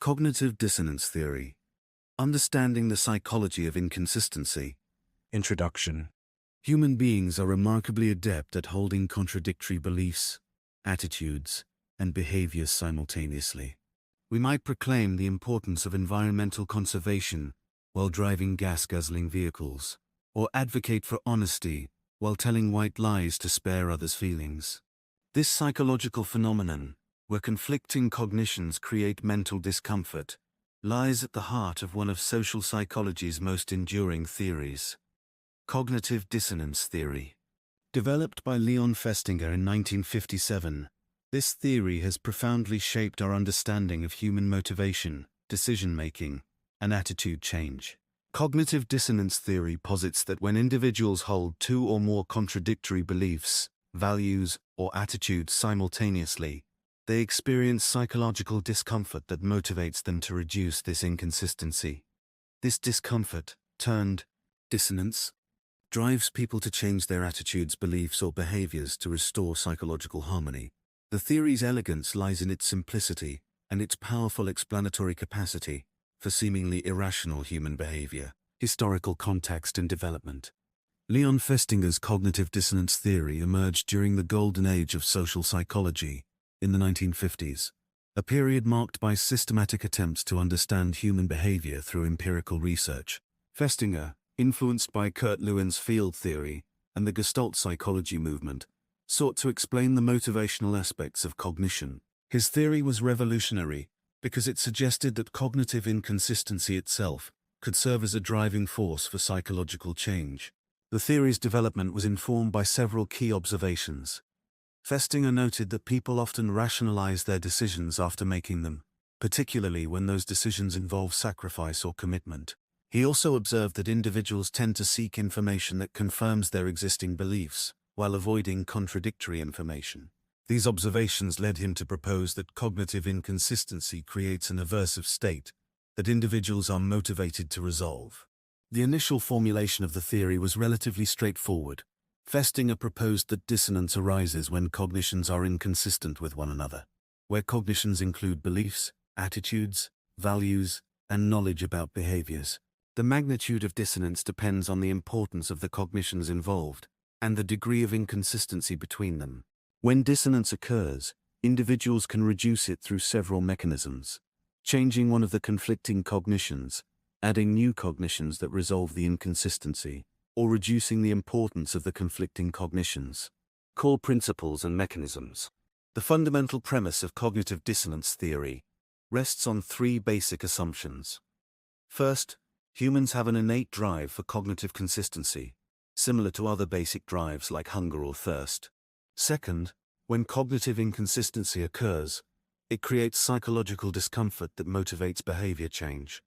Cognitive Dissonance Theory. Understanding the Psychology of Inconsistency. Introduction. Human beings are remarkably adept at holding contradictory beliefs, attitudes, and behaviors simultaneously. We might proclaim the importance of environmental conservation while driving gas-guzzling vehicles, or advocate for honesty while telling white lies to spare others' feelings. This psychological phenomenon, where conflicting cognitions create mental discomfort, lies at the heart of one of social psychology's most enduring theories, Cognitive Dissonance Theory. Developed by Leon Festinger in 1957, this theory has profoundly shaped our understanding of human motivation, decision-making, and attitude change. Cognitive dissonance theory posits that when individuals hold two or more contradictory beliefs, values, or attitudes simultaneously, they experience psychological discomfort that motivates them to reduce this inconsistency. This discomfort, turned dissonance, drives people to change their attitudes, beliefs, or behaviors to restore psychological harmony. The theory's elegance lies in its simplicity and its powerful explanatory capacity for seemingly irrational human behavior. Historical context and development. Leon Festinger's cognitive dissonance theory emerged during the golden age of social psychology in the 1950s, a period marked by systematic attempts to understand human behavior through empirical research. Festinger, influenced by Kurt Lewin's field theory and the Gestalt psychology movement, sought to explain the motivational aspects of cognition. His theory was revolutionary because it suggested that cognitive inconsistency itself could serve as a driving force for psychological change. The theory's development was informed by several key observations. Festinger noted that people often rationalize their decisions after making them, particularly when those decisions involve sacrifice or commitment. He also observed that individuals tend to seek information that confirms their existing beliefs, while avoiding contradictory information. These observations led him to propose that cognitive inconsistency creates an aversive state that individuals are motivated to resolve. The initial formulation of the theory was relatively straightforward. Festinger proposed that dissonance arises when cognitions are inconsistent with one another, where cognitions include beliefs, attitudes, values, and knowledge about behaviors. The magnitude of dissonance depends on the importance of the cognitions involved and the degree of inconsistency between them. When dissonance occurs, individuals can reduce it through several mechanisms: changing one of the conflicting cognitions, adding new cognitions that resolve the inconsistency, or reducing the importance of the conflicting cognitions. Core principles and mechanisms. The fundamental premise of cognitive dissonance theory rests on three basic assumptions. First, humans have an innate drive for cognitive consistency, similar to other basic drives like hunger or thirst. Second, when cognitive inconsistency occurs, it creates psychological discomfort that motivates behavior change.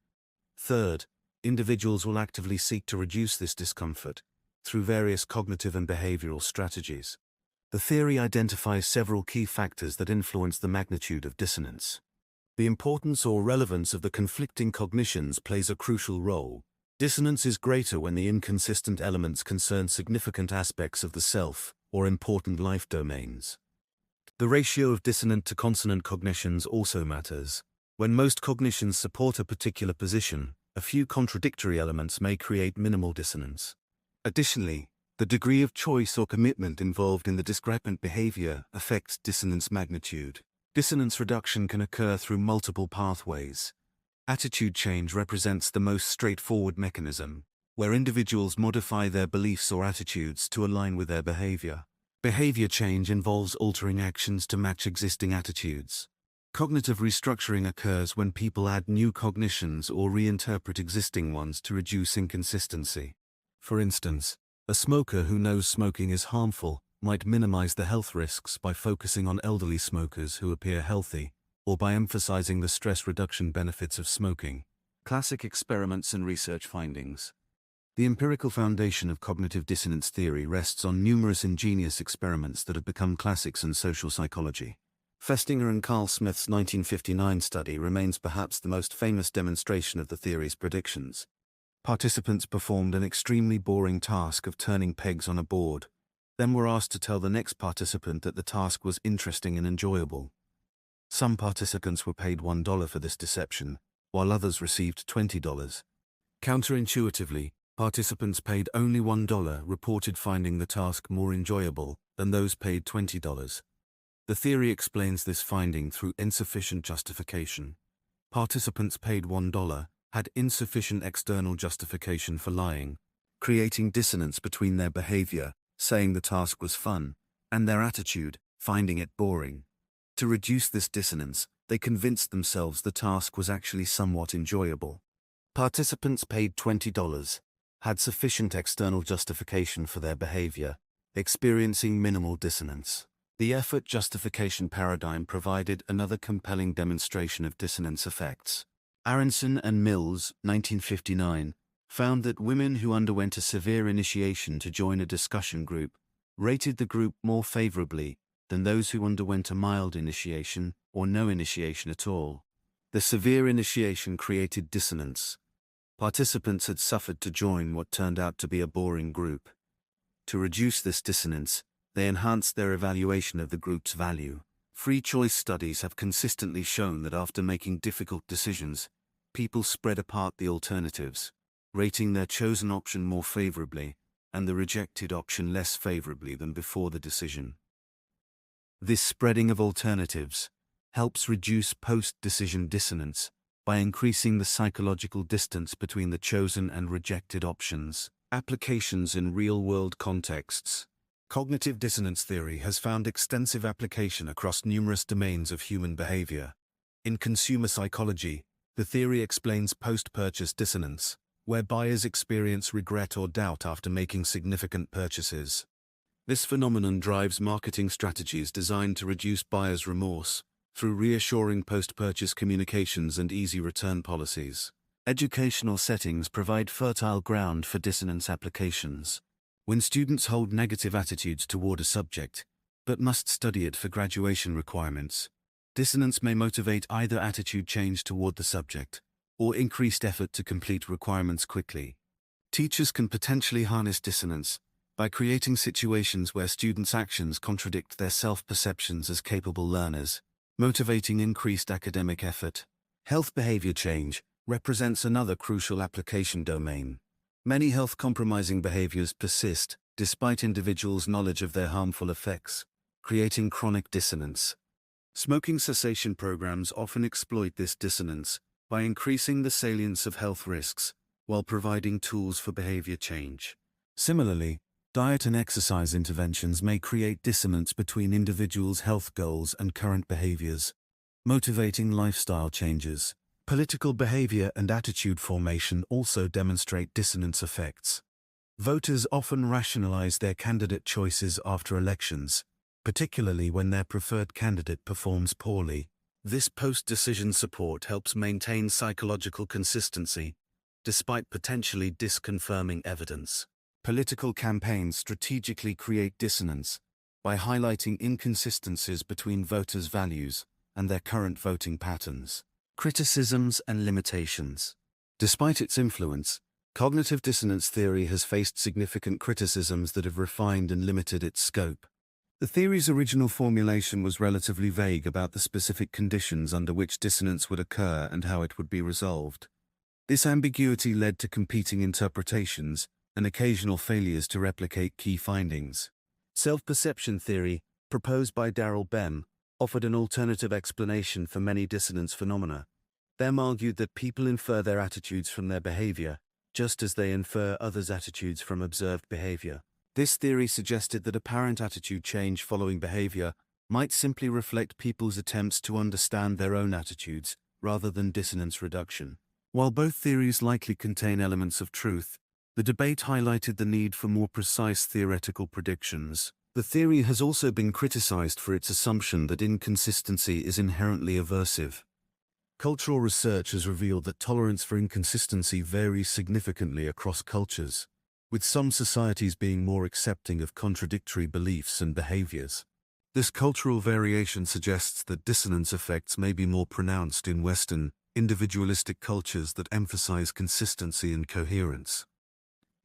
Third, individuals will actively seek to reduce this discomfort through various cognitive and behavioral strategies. The theory identifies several key factors that influence the magnitude of dissonance. The importance or relevance of the conflicting cognitions plays a crucial role. Dissonance is greater when the inconsistent elements concern significant aspects of the self or important life domains. The ratio of dissonant to consonant cognitions also matters. When most cognitions support a particular position, a few contradictory elements may create minimal dissonance. Additionally, the degree of choice or commitment involved in the discrepant behavior affects dissonance magnitude. Dissonance reduction can occur through multiple pathways. Attitude change represents the most straightforward mechanism, where individuals modify their beliefs or attitudes to align with their behavior. Behavior change involves altering actions to match existing attitudes. Cognitive restructuring occurs when people add new cognitions or reinterpret existing ones to reduce inconsistency. For instance, a smoker who knows smoking is harmful might minimize the health risks by focusing on elderly smokers who appear healthy, or by emphasizing the stress reduction benefits of smoking. Classic experiments and research findings. The empirical foundation of cognitive dissonance theory rests on numerous ingenious experiments that have become classics in social psychology. Festinger and Carl Smith's 1959 study remains perhaps the most famous demonstration of the theory's predictions. Participants performed an extremely boring task of turning pegs on a board, then were asked to tell the next participant that the task was interesting and enjoyable. Some participants were paid $1 for this deception, while others received $20. Counterintuitively, participants paid only $1 reported finding the task more enjoyable than those paid $20. The theory explains this finding through insufficient justification. Participants paid $1 had insufficient external justification for lying, creating dissonance between their behavior, saying the task was fun, and their attitude, finding it boring. To reduce this dissonance, they convinced themselves the task was actually somewhat enjoyable. Participants paid $20 had sufficient external justification for their behavior, experiencing minimal dissonance. The effort justification paradigm provided another compelling demonstration of dissonance effects. Aronson and Mills, 1959, found that women who underwent a severe initiation to join a discussion group rated the group more favorably than those who underwent a mild initiation or no initiation at all. The severe initiation created dissonance. Participants had suffered to join what turned out to be a boring group. To reduce this dissonance, they enhanced their evaluation of the group's value. Free choice studies have consistently shown that after making difficult decisions, people spread apart the alternatives, rating their chosen option more favorably and the rejected option less favorably than before the decision. This spreading of alternatives helps reduce post-decision dissonance by increasing the psychological distance between the chosen and rejected options. Applications in real-world contexts. Cognitive dissonance theory has found extensive application across numerous domains of human behavior. In consumer psychology, the theory explains post-purchase dissonance, where buyers experience regret or doubt after making significant purchases. This phenomenon drives marketing strategies designed to reduce buyers' remorse through reassuring post-purchase communications and easy return policies. Educational settings provide fertile ground for dissonance applications. When students hold negative attitudes toward a subject, but must study it for graduation requirements, dissonance may motivate either attitude change toward the subject, or increased effort to complete requirements quickly. Teachers can potentially harness dissonance by creating situations where students' actions contradict their self-perceptions as capable learners, motivating increased academic effort. Health behavior change represents another crucial application domain. Many health-compromising behaviors persist despite individuals' knowledge of their harmful effects, creating chronic dissonance. Smoking cessation programs often exploit this dissonance by increasing the salience of health risks while providing tools for behavior change. Similarly, diet and exercise interventions may create dissonance between individuals' health goals and current behaviors, motivating lifestyle changes. Political behavior and attitude formation also demonstrate dissonance effects. Voters often rationalize their candidate choices after elections, particularly when their preferred candidate performs poorly. This post-decision support helps maintain psychological consistency, despite potentially disconfirming evidence. Political campaigns strategically create dissonance by highlighting inconsistencies between voters' values and their current voting patterns. Criticisms and limitations. Despite its influence, cognitive dissonance theory has faced significant criticisms that have refined and limited its scope. The theory's original formulation was relatively vague about the specific conditions under which dissonance would occur and how it would be resolved. This ambiguity led to competing interpretations and occasional failures to replicate key findings. Self-perception theory, proposed by Darrell Bem, offered an alternative explanation for many dissonance phenomena. Bem argued that people infer their attitudes from their behavior, just as they infer others' attitudes from observed behavior. This theory suggested that apparent attitude change following behavior might simply reflect people's attempts to understand their own attitudes, rather than dissonance reduction. While both theories likely contain elements of truth, the debate highlighted the need for more precise theoretical predictions. The theory has also been criticized for its assumption that inconsistency is inherently aversive. Cultural research has revealed that tolerance for inconsistency varies significantly across cultures, with some societies being more accepting of contradictory beliefs and behaviors. This cultural variation suggests that dissonance effects may be more pronounced in Western, individualistic cultures that emphasize consistency and coherence.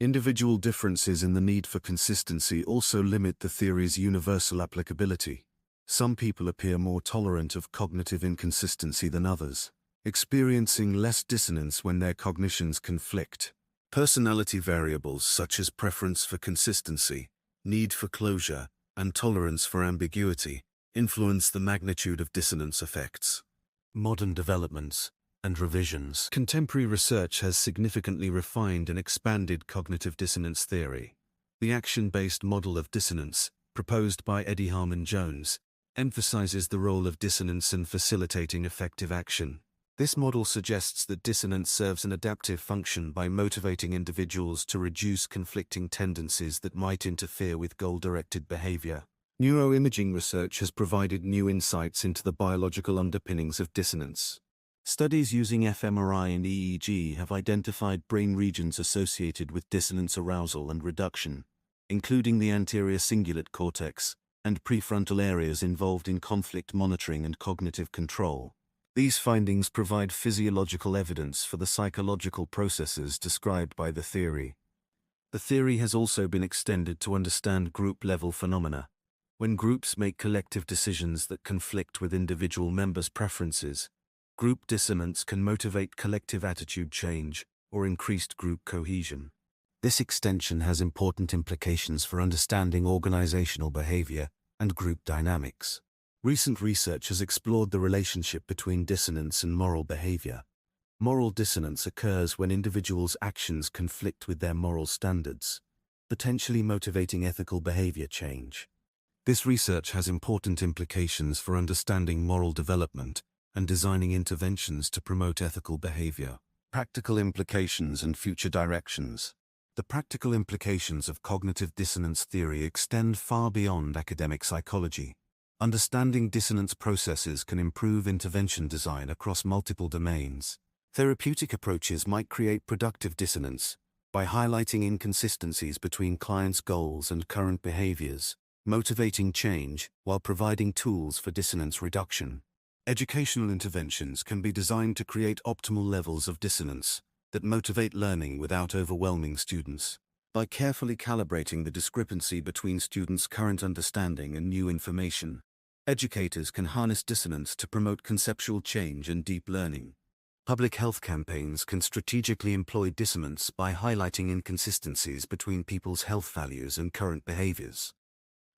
Individual differences in the need for consistency also limit the theory's universal applicability. Some people appear more tolerant of cognitive inconsistency than others, experiencing less dissonance when their cognitions conflict. Personality variables such as preference for consistency, need for closure, and tolerance for ambiguity influence the magnitude of dissonance effects. Modern developments and revisions. Contemporary research has significantly refined and expanded cognitive dissonance theory. The action-based model of dissonance, proposed by Eddie Harmon-Jones, emphasizes the role of dissonance in facilitating effective action. This model suggests that dissonance serves an adaptive function by motivating individuals to reduce conflicting tendencies that might interfere with goal-directed behavior. Neuroimaging research has provided new insights into the biological underpinnings of dissonance. Studies using fMRI and EEG have identified brain regions associated with dissonance arousal and reduction, including the anterior cingulate cortex and prefrontal areas involved in conflict monitoring and cognitive control. These findings provide physiological evidence for the psychological processes described by the theory. The theory has also been extended to understand group-level phenomena. When groups make collective decisions that conflict with individual members' preferences, group dissonance can motivate collective attitude change or increased group cohesion. This extension has important implications for understanding organizational behavior and group dynamics. Recent research has explored the relationship between dissonance and moral behavior. Moral dissonance occurs when individuals' actions conflict with their moral standards, potentially motivating ethical behavior change. This research has important implications for understanding moral development and designing interventions to promote ethical behavior. Practical implications and future directions. The practical implications of cognitive dissonance theory extend far beyond academic psychology. Understanding dissonance processes can improve intervention design across multiple domains. Therapeutic approaches might create productive dissonance by highlighting inconsistencies between clients' goals and current behaviors, motivating change while providing tools for dissonance reduction. Educational interventions can be designed to create optimal levels of dissonance that motivate learning without overwhelming students. By carefully calibrating the discrepancy between students' current understanding and new information, educators can harness dissonance to promote conceptual change and deep learning. Public health campaigns can strategically employ dissonance by highlighting inconsistencies between people's health values and current behaviors.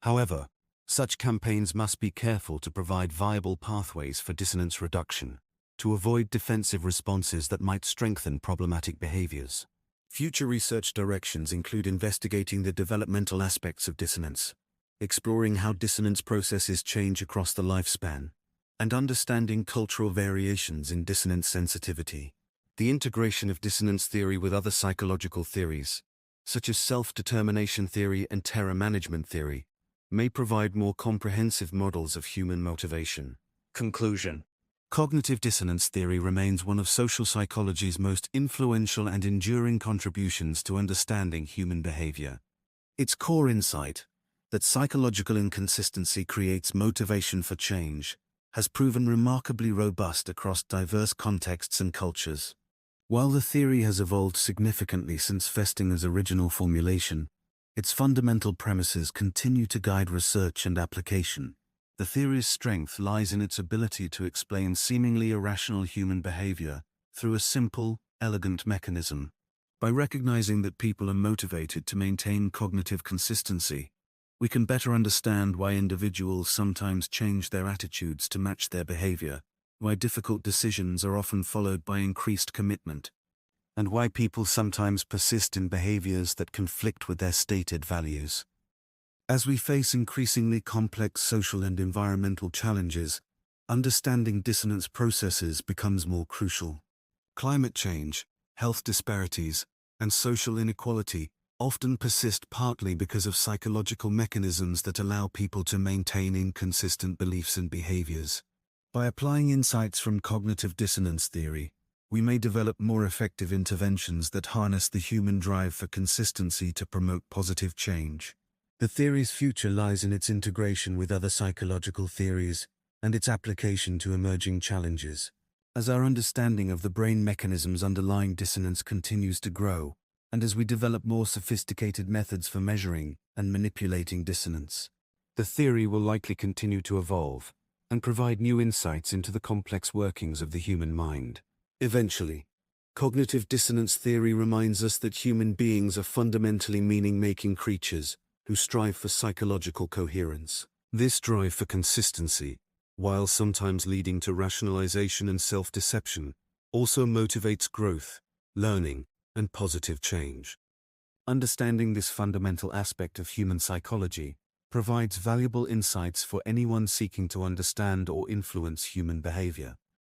However, such campaigns must be careful to provide viable pathways for dissonance reduction, to avoid defensive responses that might strengthen problematic behaviors. Future research directions include investigating the developmental aspects of dissonance, exploring how dissonance processes change across the lifespan, and understanding cultural variations in dissonance sensitivity. The integration of dissonance theory with other psychological theories, such as self-determination theory and terror management theory, may provide more comprehensive models of human motivation. Conclusion. Cognitive dissonance theory remains one of social psychology's most influential and enduring contributions to understanding human behavior. Its core insight, that psychological inconsistency creates motivation for change, has proven remarkably robust across diverse contexts and cultures. While the theory has evolved significantly since Festinger's original formulation, its fundamental premises continue to guide research and application. The theory's strength lies in its ability to explain seemingly irrational human behavior through a simple, elegant mechanism. By recognizing that people are motivated to maintain cognitive consistency, we can better understand why individuals sometimes change their attitudes to match their behavior, why difficult decisions are often followed by increased commitment, and why people sometimes persist in behaviors that conflict with their stated values. As we face increasingly complex social and environmental challenges, understanding dissonance processes becomes more crucial. Climate change, health disparities, and social inequality often persist partly because of psychological mechanisms that allow people to maintain inconsistent beliefs and behaviors. By applying insights from cognitive dissonance theory, we may develop more effective interventions that harness the human drive for consistency to promote positive change. The theory's future lies in its integration with other psychological theories and its application to emerging challenges. As our understanding of the brain mechanisms underlying dissonance continues to grow, and as we develop more sophisticated methods for measuring and manipulating dissonance, The theory will likely continue to evolve and provide new insights into the complex workings of the human mind. Eventually, cognitive dissonance theory reminds us that human beings are fundamentally meaning-making creatures who strive for psychological coherence. This drive for consistency, while sometimes leading to rationalization and self-deception, also motivates growth, learning, and positive change. Understanding this fundamental aspect of human psychology provides valuable insights for anyone seeking to understand or influence human behavior.